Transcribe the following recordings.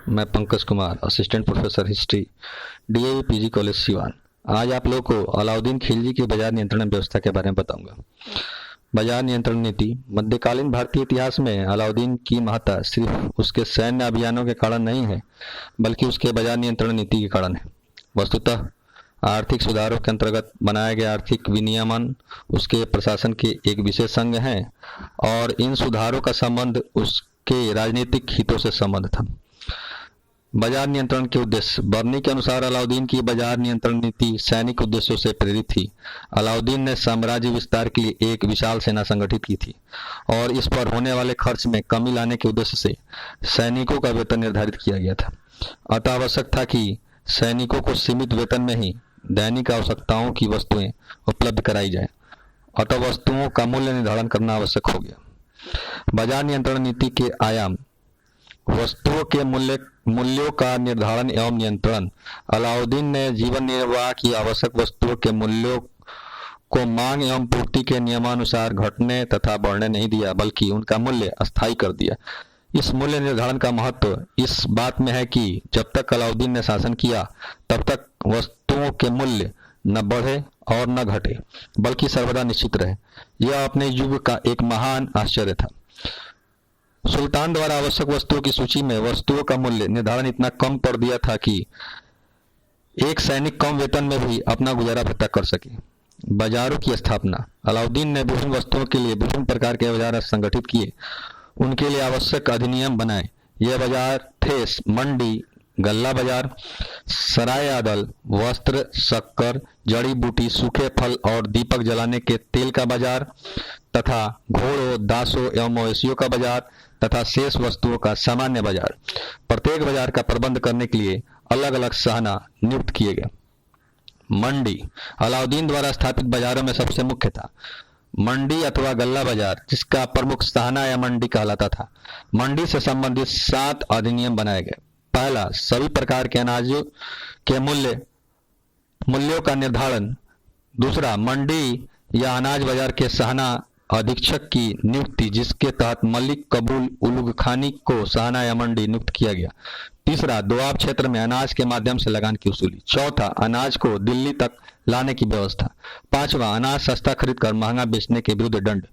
मैं Pankaj Kumar, assistant professor history, DAV PG college Siwan. आज आप लोगों को अलाउद्दीन खिलजी की बाजार नियंत्रण व्यवस्था के बारे में बताऊंगा। बाजार नियंत्रण नीति। मध्यकालीन भारतीय इतिहास में अलाउद्दीन की महत्ता सिर्फ उसके सैन्य अभियानों के कारण नहीं है, बल्कि उसके बाजार नियंत्रण नीति के कारण है। वस्तुतः आर्थिक सुधारों के अंतर्गत बनाया गया आर्थिक विनियमन उसके प्रशासन के एक विशेष अंग है और इन सुधारों का संबंध उसके राजनीतिक हितों से संबंध था। बाजार नियंत्रण के उद्देश्य। बर्नी के अनुसार अलाउद्दीन की बाजार नियंत्रण नीति सैनिक उद्देश्यों से प्रेरित थी। अलाउद्दीन ने साम्राज्य विस्तार के लिए एक विशाल सेना संगठित की थी और इस पर होने वाले खर्च में कमी लाने के उद्देश्य से सैनिकों का वेतन निर्धारित किया गया था। अतः आवश्यक था कि सैनिकों को सीमित वेतन में ही दैनिक आवश्यकताओं की वस्तुएं उपलब्ध कराई जाए। अतः वस्तुओं का मूल्य निर्धारण करना आवश्यक हो गया। बाजार नियंत्रण नीति के आयाम। वस्तुओं के मूल्यों का निर्धारण एवं नियंत्रण। अलाउद्दीन ने जीवन निर्वाह की आवश्यक वस्तुओं के मूल्यों को मांग एवं पूर्ति के नियमानुसार घटने तथा बढ़ने नहीं दिया, बल्कि उनका मूल्य अस्थायी कर दिया। इस मूल्य निर्धारण का महत्व इस बात में है कि जब तक अलाउद्दीन ने शासन किया तब तक वस्तुओं के मूल्य न बढ़े और न घटे, बल्कि सर्वदा निश्चित रहे। यह अपने युग का एक महान आश्चर्य था। सुल्तान द्वारा आवश्यक वस्तुओं की सूची में वस्तुओं का मूल्य निर्धारण इतना कम कर दिया था कि एक सैनिक कम वेतन में भी अपना गुजारा भत्ता कर सके। बाजारों की स्थापना। अलाउद्दीन ने विभिन्न वस्तुओं के लिए विभिन्न प्रकार के बाजार संगठित किए, उनके लिए आवश्यक अधिनियम बनाए। यह बाजार थे मंडी, गल्ला बाजार, सराय आदल, वस्त्र, शक्कर, जड़ी बूटी, सूखे फल और दीपक जलाने के तेल का बाजार तथा घोड़ों, दासों एवं मवेशियों का बाजार तथा शेष वस्तुओं का सामान्य बाजार। प्रत्येक बाजार का प्रबंध करने के लिए अलग अलग शाहना नियुक्त किए गए। मंडी। अलाउद्दीन द्वारा स्थापित बाजारों में सबसे मुख्य था मंडी अथवा गल्ला बाजार, जिसका प्रमुख शाहना या मंडी कहलाता था। मंडी से संबंधित 7 अधिनियम बनाए गए। पहला, सभी प्रकार के अनाजों के मूल्यों का निर्धारण। दूसरा, मंडी या अनाज बाजार के शाहना अधीक्षक की नियुक्ति, जिसके तहत मलिक कबूल उलुग खानी को शाहना या मंडी नियुक्त किया गया। तीसरा, दोआब क्षेत्र में अनाज के माध्यम से लगान की वसूली। चौथा, अनाज को दिल्ली तक लाने की व्यवस्था। पांचवा, अनाज सस्ता खरीदकर महंगा बेचने के विरुद्ध दंड।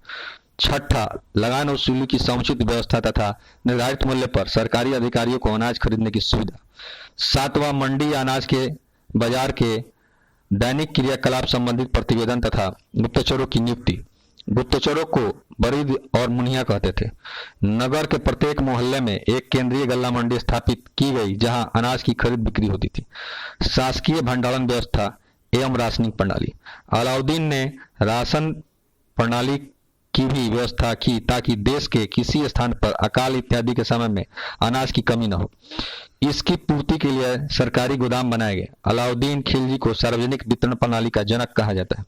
छठा, लगान वसूली की समुचित व्यवस्था तथा निर्धारित मूल्य पर सरकारी अधिकारियों को अनाज खरीदने की सुविधा। सातवां, मंडी या अनाज के बाजार के दैनिक क्रियाकलाप संबंधित प्रतिवेदन तथा गुप्तचरों की नियुक्ति। गुप्तचरों को बरीद और मुनिया कहते थे। नगर के प्रत्येक मोहल्ले में एक केंद्रीय गल्ला मंडी स्थापित की गई, जहां अनाज की खरीद बिक्री होती थी। शासकीय भंडारण व्यवस्था एवं राशनिंग प्रणाली। अलाउद्दीन ने राशन प्रणाली की भी व्यवस्था की ताकि देश के किसी स्थान पर अकाल इत्यादि के समय में अनाज की कमी न हो। इसकी पूर्ति के लिए सरकारी गोदाम बनाए गए। अलाउद्दीन खिलजी को सार्वजनिक वितरण प्रणाली का जनक कहा जाता है।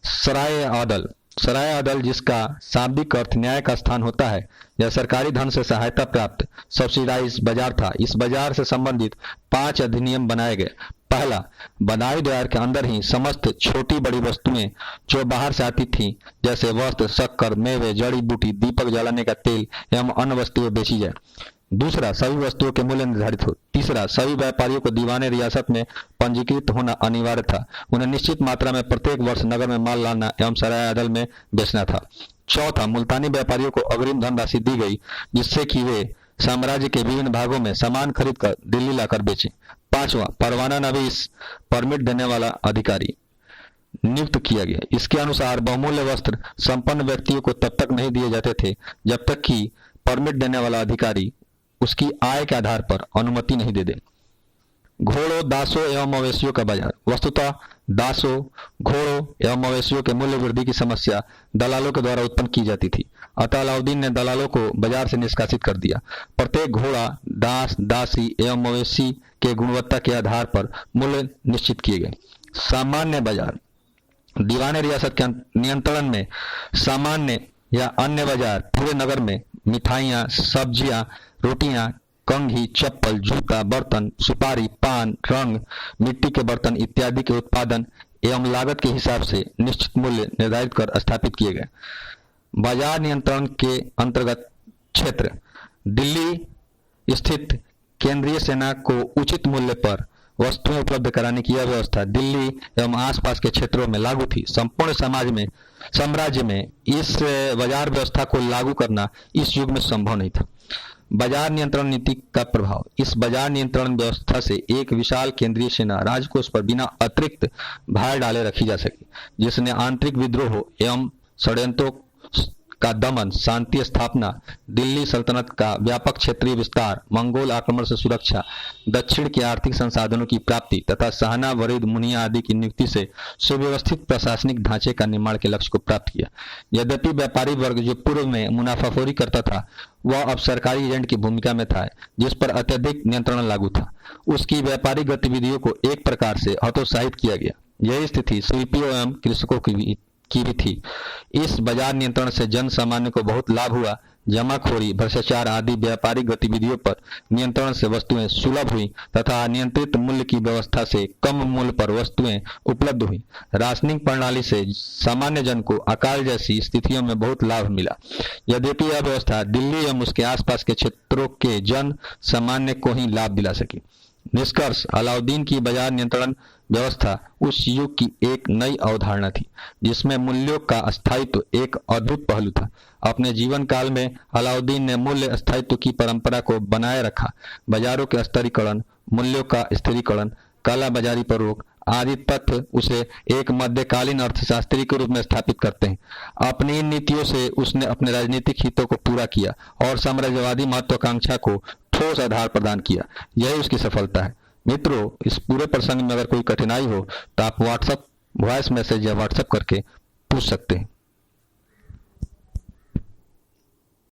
सराय आदल। सराय आदल, जिसका शाब्दिक अर्थ न्याय का स्थान होता है, यह सरकारी धन से सहायता प्राप्त सब्सिडाइज बाजार था। इस बाजार से संबंधित 5 अधिनियम बनाए गए। पहला, बदायूं द्वार के अंदर ही समस्त छोटी बड़ी वस्तुएं जो बाहर से आती थीं, जैसे वस्त्र, शक्कर, मेवे, जड़ी बूटी, दीपक जलाने का तेल एवं अन्य वस्तुएं बेची जाए। दूसरा, सभी वस्तुओं के मूल्य निर्धारित हो। तीसरा, सभी व्यापारियों को दीवाने रियासत में पंजीकृत होना अनिवार्य था। उन्हें निश्चित मात्रा में प्रत्येक वर्ष नगर में माल लाना एवं सराय आदल में बेचना था। चौथा, मुल्तानी व्यापारियों को अग्रिम धनराशि दी गई, जिससे कि वे साम्राज्य के विभिन्न भागों में सामान खरीद कर दिल्ली लाकर बेचे। पांचवा, परवाना नवीस परमिट देने वाला अधिकारी नियुक्त किया गया। इसके अनुसार बहुमूल्य वस्त्र संपन्न व्यक्तियों को तब तक नहीं दिए जाते थे जब तक कि परमिट देने वाला अधिकारी उसकी आय के आधार पर अनुमति नहीं दे दे। घोड़ों, दासों एवं मवेशियों का बाजार। वस्तुतः दासों, घोड़ों एवं मवेशियों के मूल्य वृद्धि की समस्या दलालों के द्वारा उत्पन्न की जाती थी। अतः अलाउद्दीन ने दलालों को बाजार से निष्कासित कर दिया। प्रत्येक घोड़ा, दास, दासी एवं मवेशी के गुणवत्ता के आधार पर मूल्य निश्चित किए गए। सामान्य बाजार। दीवाने रियासत के नियंत्रण में सामान्य या अन्य बाजार पूरे नगर में मिठाइयाँ, सब्जियां, रोटियां, कंघी, चप्पल, जूता, बर्तन, सुपारी, पान, रंग, मिट्टी के बर्तन इत्यादि के उत्पादन एवं लागत के हिसाब से निश्चित मूल्य निर्धारित कर स्थापित किए गए। बाजार नियंत्रण के अंतर्गत क्षेत्र। दिल्ली स्थित केंद्रीय सेना को उचित मूल्य पर वस्तुएं उपलब्ध कराने की यह व्यवस्था दिल्ली एवं आसपास के क्षेत्रों में लागू थी। संपूर्ण साम्राज्य में इस बाजार व्यवस्था को लागू करना इस युग में संभव नहीं था। बाजार नियंत्रण नीति का प्रभाव। इस बाजार नियंत्रण व्यवस्था से एक विशाल केंद्रीय सेना राजकोष पर बिना अतिरिक्त भार डाले रखी जा सकी, जिसने आंतरिक विद्रोह एवं षड्यंत्रों का दमन, शांति स्थापना, दिल्ली सल्तनत का व्यापक क्षेत्रीय विस्तार, मंगोल आक्रमण से सुरक्षा, दक्षिण के आर्थिक संसाधनों की प्राप्ति तथा शाहना, वरीद, मुनिया आदि की नियुक्ति से सुव्यवस्थित प्रशासनिक ढांचे का निर्माण के लक्ष्य को प्राप्त किया। यद्यपि व्यापारी वर्ग जो पूर्व में मुनाफाखोरी करता था वह अब सरकारी एजेंट की भूमिका में था, जिस पर अत्यधिक नियंत्रण लागू था। उसकी व्यापारिक गतिविधियों को एक प्रकार से हतोत्साहित किया गया। यही स्थिति शिल्पियों एवं कृषकों की भी थी। इस बाजार नियंत्रण से जन सामान्य को बहुत लाभ हुआ। जमाखोरी, भ्रष्टाचार आदि व्यापारिक गतिविधियों पर नियंत्रण से वस्तुएं सुलभ हुई तथा नियंत्रित मूल्य की व्यवस्था से कम मूल्य पर वस्तुएं उपलब्ध हुई। राशनिंग प्रणाली से सामान्य जन को अकाल जैसी स्थितियों में बहुत लाभ मिला। यद्यपि यह व्यवस्था दिल्ली एवं उसके आसपास के क्षेत्रों के जन सामान्य को ही लाभ दिला सकी। निष्कर्ष, अलाउद्दीन की बाजार नियंत्रण व्यवस्था उस युग की एक नई अवधारणा थी, जिसमें मूल्यों का स्थायित्व एक अद्भुत पहलू था। अपने जीवन काल में अलाउद्दीन ने मूल्य स्थायित्व की परंपरा को बनाए रखा। बाजारों के स्तरीकरण, मूल्यों का स्थिरीकरण, काला बाजारी पर रोक आदि तथ्य उसे एक मध्यकालीन अर्थशास्त्री के रूप में स्थापित करते हैं। अपनी इन नीतियों से उसने अपने राजनीतिक हितों को पूरा किया और साम्राज्यवादी महत्वाकांक्षा को ठोस आधार प्रदान किया। यही उसकी सफलता है। मित्रों, इस पूरे प्रसंग में अगर कोई कठिनाई हो तो आप व्हाट्सएप वॉइस मैसेज या व्हाट्सएप करके पूछ सकते हैं।